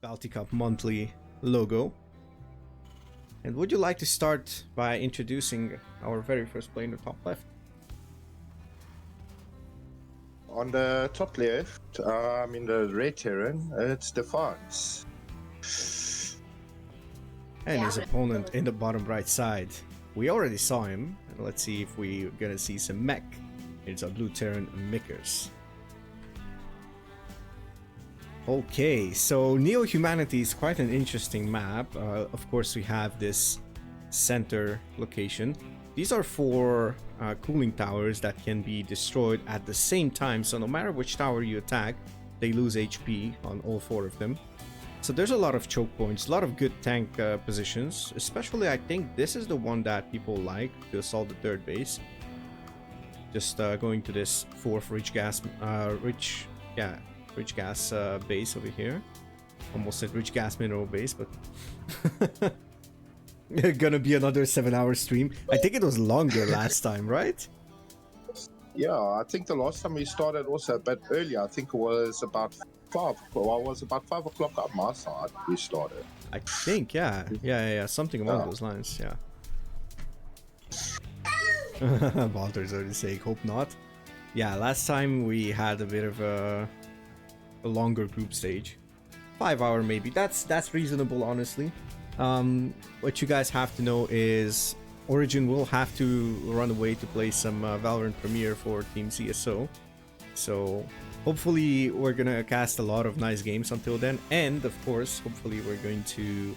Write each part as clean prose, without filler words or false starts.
BaltiCup monthly logo. And would you like to start by introducing our very first player in the top left? On the top left, in the red terrain, it's Defiance. And his opponent in the bottom right side. We already saw him. Let's see if we're gonna see some mech. It's a blue terrain Mike6rs. Okay, so Neo-Humanity is quite an interesting map. Of course, we have this center location. These are four cooling towers that can be destroyed at the same time. So no matter which tower you attack, they lose HP on all four of them. So there's a lot of choke points, a lot of good tank positions. Especially, I think this is the one that people like to assault the third base. Just going to this fourth rich gas base over here. Almost said rich gas mineral base, but gonna be another 7-hour stream. I think it was longer last time, right? Yeah, I think the last time we started also a bit earlier. I think it was about 5. Well, it was about 5 o'clock on my side we started. I think, yeah, something along those lines, yeah. Walter's already saying, hope not. Yeah, last time we had a bit of a longer group stage, 5-hour maybe. That's reasonable, honestly. What you guys have to know is Origin will have to run away to play some Valorant Premiere for Team CSO. So hopefully we're gonna cast a lot of nice games until then, and of course hopefully we're going to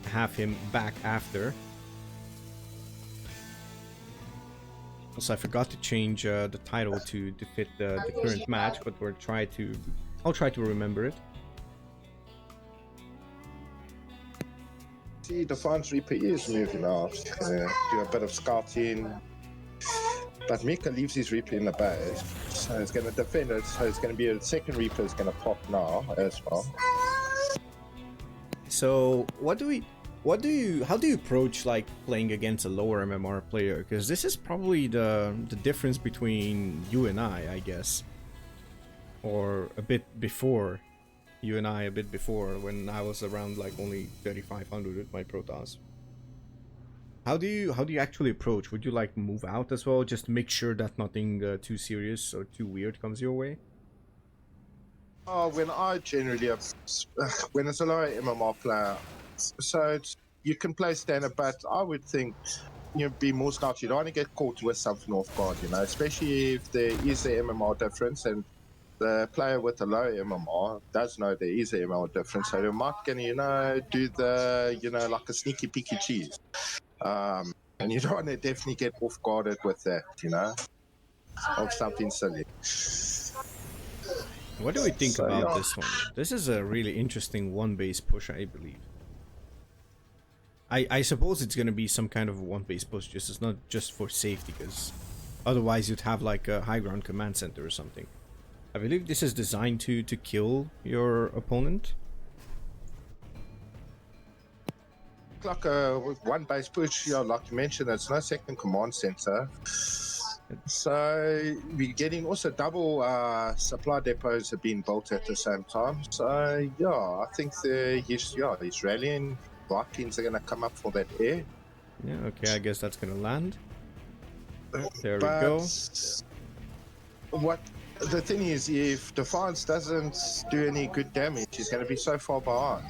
have him back after. Also, I forgot to change the title to fit the current match, but I'll try to remember it. See, Defiance Reaper is moving out. Do a bit of scouting. But Mika leaves his Reaper in the base. So it's going to defend it. So it's going to be a second Reaper is going to pop now as well. So how do you approach like playing against a lower MMR player? Because this is probably the difference between you and I guess. Or a bit before. You and I a bit before, when I was around like only 3500 with my Protoss. How do you actually approach? Would you like move out as well, just to make sure that nothing too serious or too weird comes your way? When I generally when it's a lower MMR player, so you can play standard, but I would think be more scout. You don't want to get caught with something off guard, especially if there is a MMR difference and the player with the low MMR does know there is a MMR difference, so they're not gonna, do the, like a sneaky peeky cheese. And you don't want to definitely get off guarded with that, of something silly. What do we think about this one? This is a really interesting one-base push, I believe. I suppose it's gonna be some kind of one-base push, it's not just for safety, because otherwise you'd have like a high ground command center or something. I believe this is designed to kill your opponent. Like a one base push, like you mentioned, it's no second command center. So we're getting also double supply depots have been built at the same time. So yeah, I think the Israeli Vikings are gonna come up for that air. Yeah, okay, I guess that's gonna land. There we go. What the thing is, if Defiance doesn't do any good damage, he's going to be so far behind.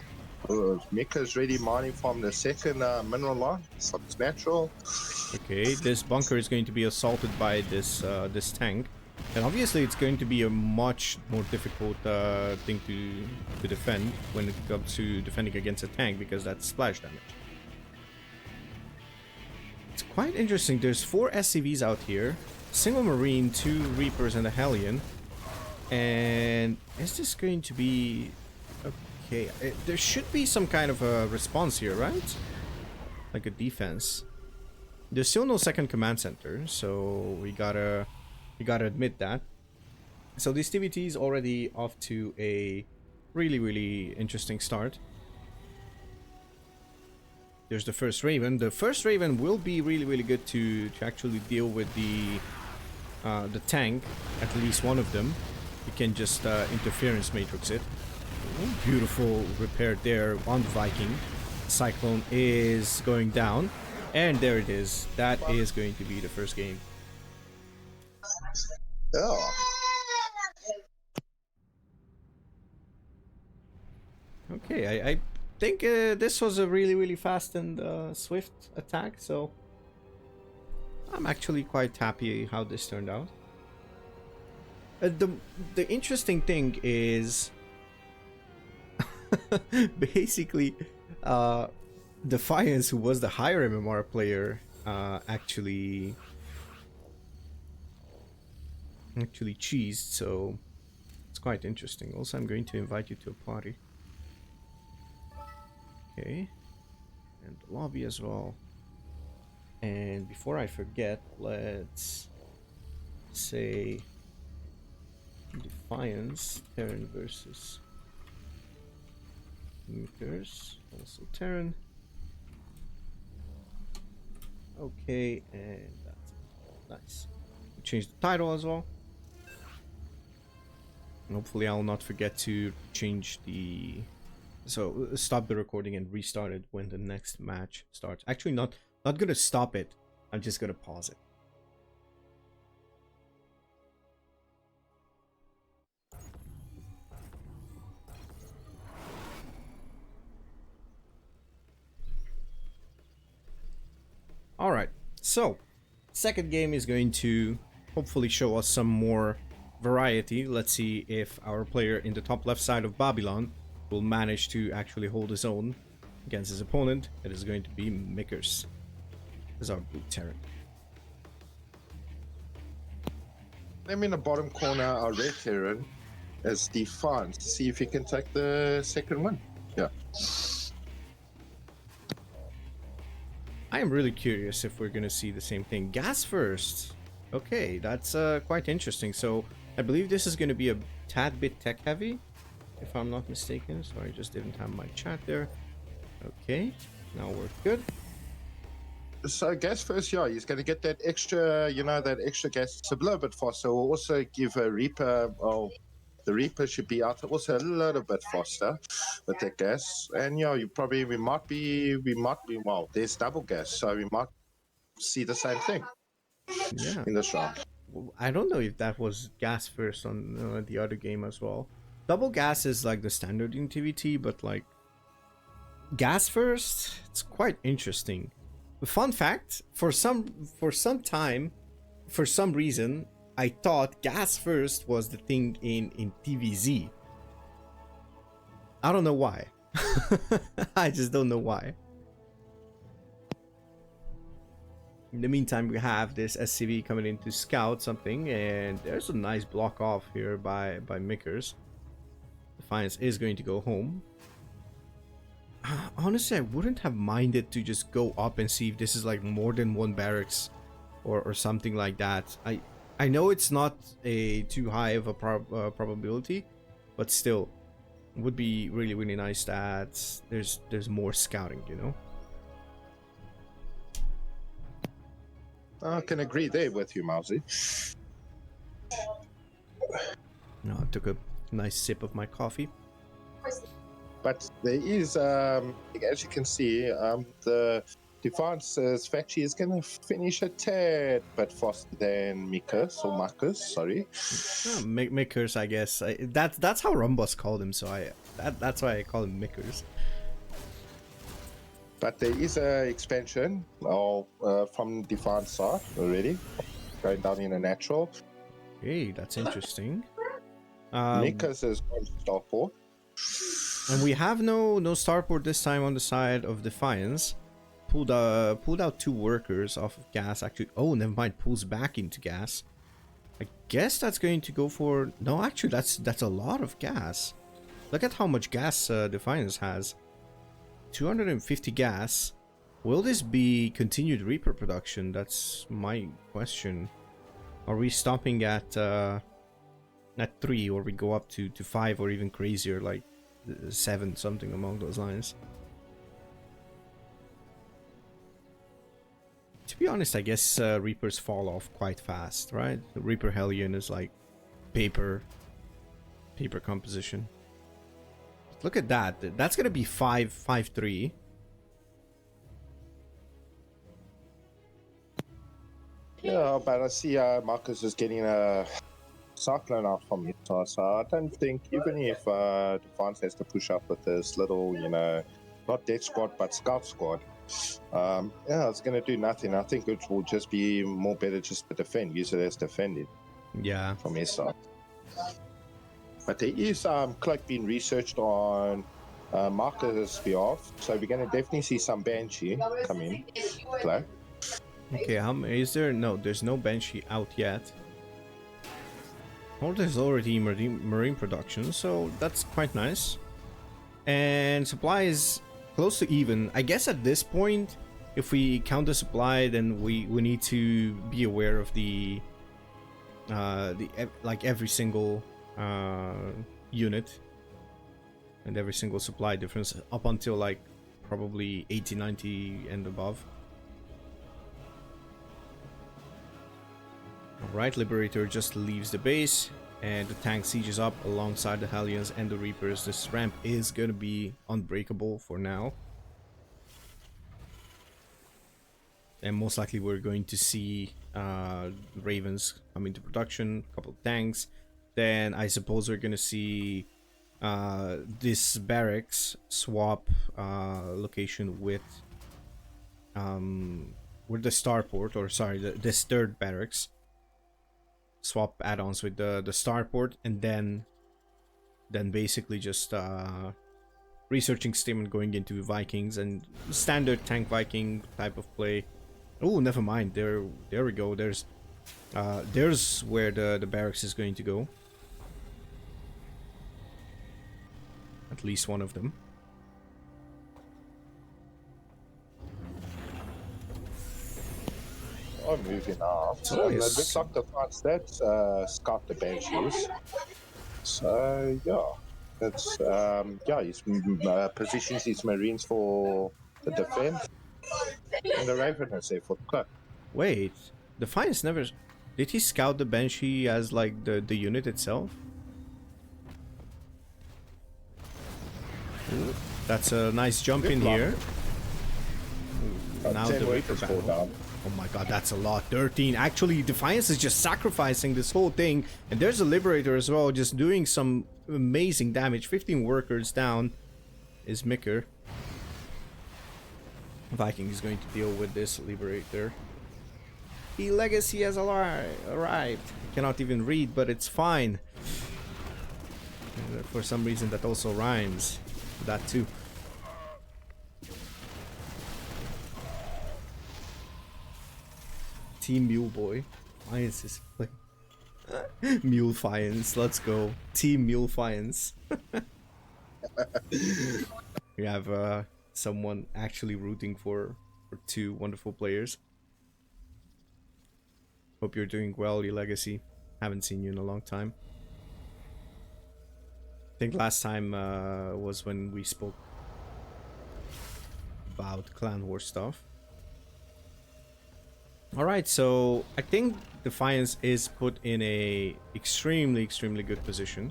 Mika's ready mining from the second mineral line, so it's natural. Okay, this bunker is going to be assaulted by this this tank, and obviously it's going to be a much more difficult thing to defend when it comes to defending against a tank, because that's splash damage. It's quite interesting. There's 4 SCVs out here. Single Marine, 2 Reapers, and a Hellion. And is this going to be okay? There should be some kind of a response here, right? Like a defense. There's still no second command center, so we gotta admit that. So this TvT is already off to a really interesting start. There's the first Raven. The first Raven will be really good to actually deal with the tank, at least one of them. You can just interference matrix it. Ooh, beautiful repair there on the Viking. Cyclone is going down. And there it is. That is going to be the first game. Yeah. Okay, I think this was a really fast and swift attack, so I'm actually quite happy how this turned out. The interesting thing is basically Defiance, who was the higher MMR player, actually cheesed, so it's quite interesting. Also, I'm going to invite you to a party. Okay, and the lobby as well. And before I forget, let's say Defiance, Terran versus Mike6rs, also Terran. Okay, and that's nice. Change the title as well. And hopefully I'll not forget to change the... So stop the recording and restart it when the next match starts. Actually, not gonna stop it. I'm just gonna pause it. Alright, so second game is going to hopefully show us some more variety. Let's see if our player in the top left side of Babylon will manage to actually hold his own against his opponent. It is going to be Mike6rs as our blue Terran. I'm in the bottom corner, our red Terran as Defiance, to see if he can take the second one. Yeah. I am really curious if we're gonna see the same thing. Gas first. Okay, that's quite interesting. So I believe this is gonna be a tad bit tech heavy, if I'm not mistaken. So I just didn't have my chat there. Okay, now we're good. So gas first, yeah, he's going to get that extra, that extra gas. It's a little bit faster. We'll also give a Reaper, the Reaper should be out also a little bit faster with that gas. And yeah, we might be, well, there's double gas, so we might see the same thing in this round. I don't know if that was gas first on the other game as well. Double gas is like the standard in TvT, but like gas first, it's quite interesting. Fun fact, for some reason, I thought gas first was the thing in TvZ. I don't know why. I just don't know why. In the meantime, we have this SCV coming in to scout something, and there's a nice block off here by Mike6rs. Defiance is going to go home. Honestly, I wouldn't have minded to just go up and see if this is like more than one barracks or something like that. I know it's not a too high of a probability, but still, it would be really nice that there's more scouting, you know. I can agree there with you, MAUZY. No, I took a nice sip of my coffee. But there is, as you can see, the Defiance's factory is going to finish a tad bit faster than Mike6rs, sorry. Mike6rs, I guess. That's how Rumbus called him, so that's why I call him Mike6rs. But there is an expansion from Defiance side already, going down in a natural. Hey, that's interesting. Mike6rs is going to starport. And we have no starport this time on the side of Defiance. Pulled out 2 workers off of gas. Actually, oh, never mind. Pulls back into gas. I guess that's going to go for... No, actually, that's a lot of gas. Look at how much gas Defiance has. 250 gas. Will this be continued Reaper production? That's my question. Are we stopping at 3, or we go up to 5, or even crazier, like 7, something along those lines? To be honest, I guess Reapers fall off quite fast, right? The Reaper Hellion is like paper composition. Look at that. That's gonna be 5-5-3. Yeah, but I see Marcus is getting a cyclone out from Utah, so I don't think, even if Defiance has to push up with this little, you know, not death squad but scout squad, yeah, it's going to do nothing. I think it will just be more better just to defend, use it as defending. Yeah. From his side. But there is Cloak being researched on Marcus' behalf, so we're going to definitely see some Banshee come in play. Okay, is there? No, there's no Banshee out yet. Oh, there's already marine production, so that's quite nice. And supply is close to even. I guess at this point, if we count the supply, then we need to be aware of the like every single unit and every single supply difference up until like probably 80, 90 and above. Alright, Liberator just leaves the base and the tank sieges up alongside the Hellions and the Reapers. This ramp is gonna be unbreakable for now. And most likely we're going to see Ravens come into production, a couple of tanks. Then I suppose we're gonna see this barracks swap location with the starport, or sorry, this third barracks. Swap add-ons with the starport, and then basically just researching Stim and going into Vikings and standard tank Viking type of play. Oh, never mind. There we go. There's where the barracks is going to go. At least one of them. I'm moving out. So it looks like the front stats scout the Banshees. So yeah, that's yeah, he's positions his Marines for the defense, and the Raven is there for the cloak. Wait, Defiance never... Did he scout the Banshee as like the unit itself? Ooh, that's a nice jump in here. Ooh, now the Reaper battle. Oh my god, that's a lot. 13. Actually, Defiance is just sacrificing this whole thing. And there's a Liberator as well, just doing some amazing damage. 15 workers down is Micker. Viking is going to deal with this Liberator. The Legacy has arrived. I cannot even read, but it's fine. And for some reason that also rhymes. That too. Team Mule Boy. Fiance is playing. Mule Fiance, let's go. Team Mule Fiance. We have someone actually rooting for two wonderful players. Hope you're doing well, your Legacy. Haven't seen you in a long time. I think last time was when we spoke about Clan War stuff. Alright, so I think Defiance is put in a extremely good position.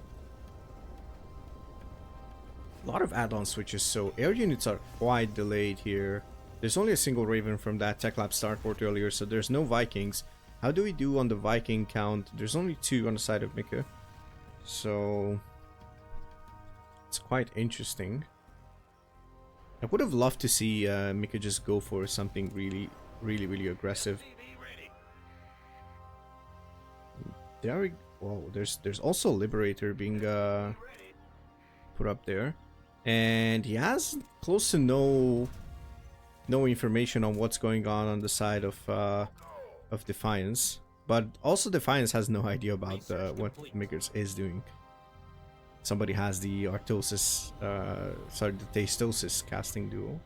A lot of add-on switches, so air units are quite delayed here. There's only a single Raven from that Tech Lab starport earlier, so there's no Vikings. How do we do on the Viking count? There's only 2 on the side of Mika. So it's quite interesting. I would have loved to see Mika just go for something really aggressive. There we whoa, there's also Liberator being put up there. And he has close to no information on what's going on the side of Defiance. But also Defiance has no idea about what Mika is doing. Somebody has the Artosis, sorry, the Tastosis casting duo.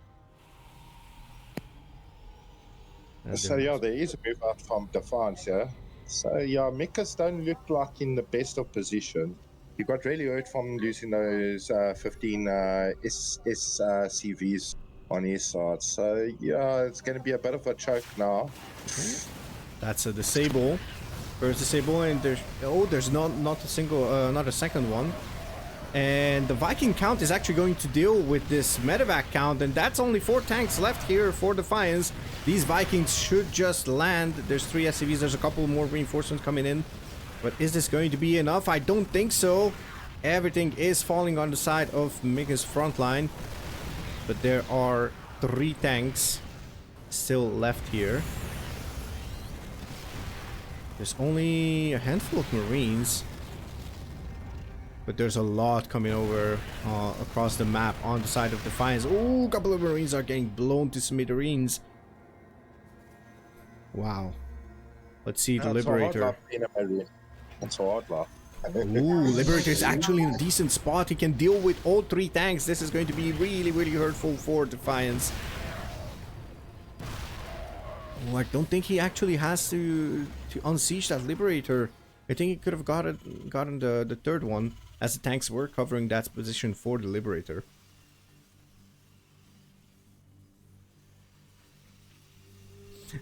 So yeah, there is a move out from Defiance, yeah. So yeah, Mika's don't look like in the best of position. He got really hurt from losing those 15 SCVs on his side. So yeah, it's going to be a bit of a choke now. That's a disable. First disable, and there's not a single, not a second one. And the Viking count is actually going to deal with this medevac count, and that's only 4 tanks left here for Defiance. These Vikings should just land. There's 3 SCVs, there's a couple more reinforcements coming in. But is this going to be enough? I don't think so. Everything is falling on the side of MAUZY's front line. But there are 3 tanks still left here. There's only a handful of Marines. But there's a lot coming over across the map on the side of Defiance. Oh, a couple of Marines are getting blown to smithereens. Wow. Let's see the Liberator. That's a hard laugh. Ooh, Liberator is actually in a decent spot. He can deal with all 3 tanks. This is going to be really, really hurtful for Defiance. Oh, I don't think he actually has to unsiege that Liberator. I think he could have gotten the 3rd one, as the tanks were covering that position for the Liberator.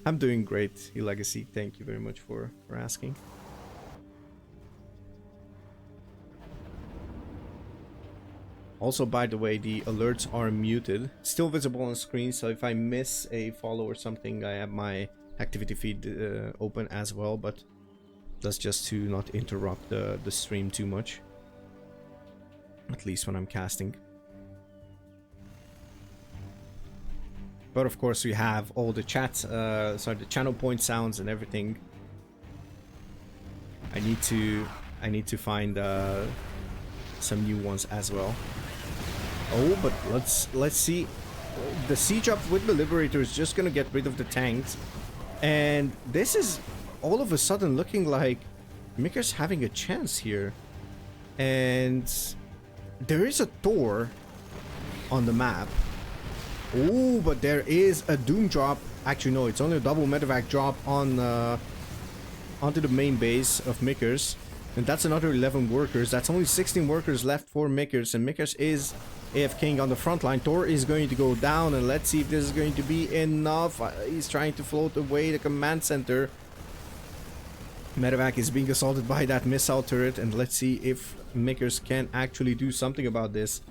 I'm doing great, Legacy. Thank you very much for asking. Also, by the way, the alerts are muted. Still visible on screen, so if I miss a follow or something, I have my activity feed open as well, but that's just to not interrupt the stream too much. At least when I'm casting. But of course we have all the chats, sorry, the channel point sounds and everything. I need to find some new ones as well. Oh, but let's see. The siege up with the Liberator is just gonna get rid of the tanks, and this is all of a sudden looking like MAUZY's having a chance here. And there is a Tor on the map. Oh, but there is a Doom drop. Actually, no, it's only a double medevac drop on onto the main base of MAUZY's. And that's another 11 workers. That's only 16 workers left for MAUZY's. And MAUZY's is AFKing on the front line. Tor is going to go down. And let's see if this is going to be enough. He's trying to float away the command center. Medevac is being assaulted by that missile turret. And let's see if MAUZY's can actually do something about this.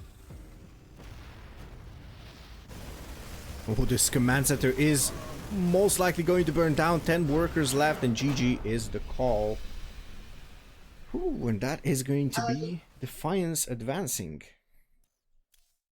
Oh, this command center is most likely going to burn down. 10 workers left, and GG is the call. Ooh, and that is going to be Defiance advancing.